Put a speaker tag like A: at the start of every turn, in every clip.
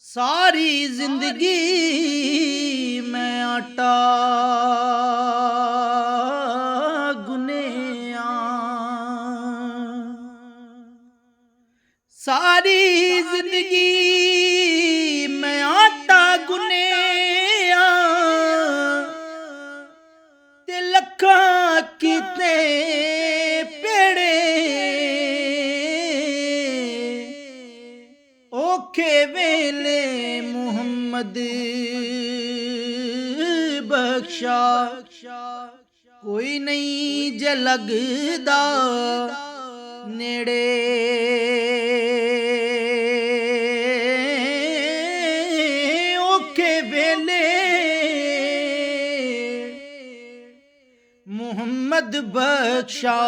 A: सारी जिंदगी मैं आटा गुनेया, सारी जिंदगी मैं आटा गुनेया ते लखा कीते पेड़े औखे वेले मुहम्मद बख्शा। कोई नहीं जे लगदा नेड़े, औखे वेले मुहम्मद बख्शा।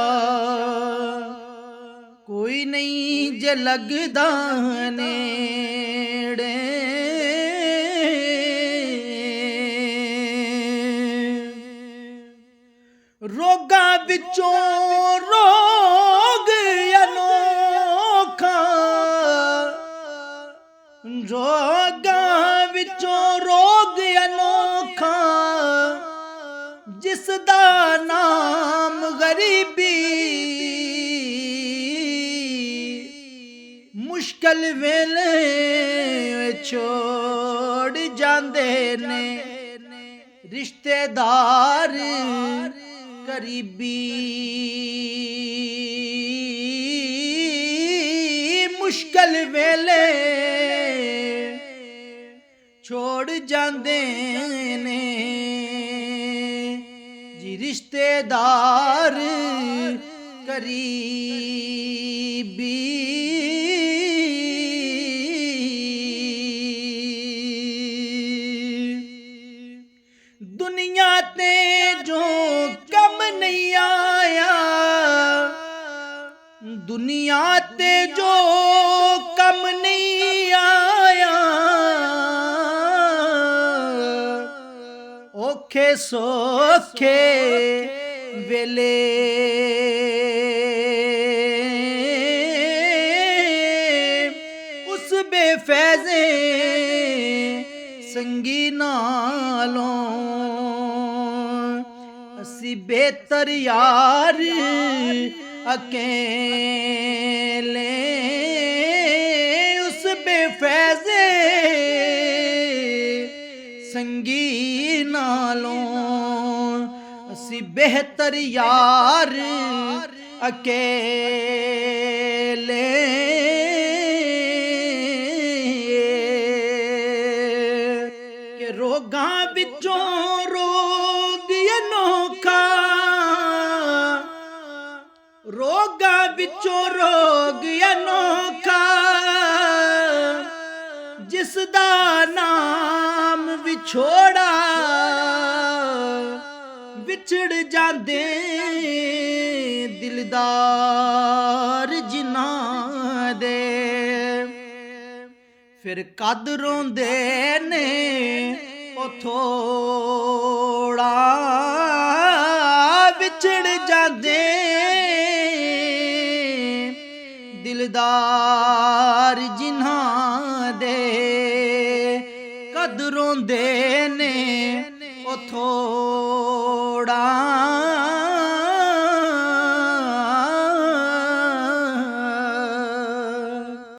A: कोई नहीं जे लगदा नेड़े, रोगा विचों रोग अनोखा, रोगा विचों रोग अनोखा जिसदा नाम गरीबी। मुश्किल वेले छोड़ जांदे ने रिश्तेदार करीबी। मुश्किल वेले छोड़ जांदे ने जी रिश्तेदार करीबी। दुनिया ते जो कम नहीं आया, दुनिया ते जो कम नहीं आया, औखे सौखे वेले उस बेफैज़े संगी नालों असी बेहतर यार अकेले। उस बेफैज़े संगी नालों असी बेहतर यार अकेले। के रोगां विचों रोग अनोखा, रोगां विचों रोग अनोखा जिसदा नाम विछोड़ा। विछड़ जांदे दिलदार जिन्हां दे, फिर कद रोंदे ने ओ थोड़ा। विछड़ जांदे दिलदार जिन्हां दे, कद रोंदे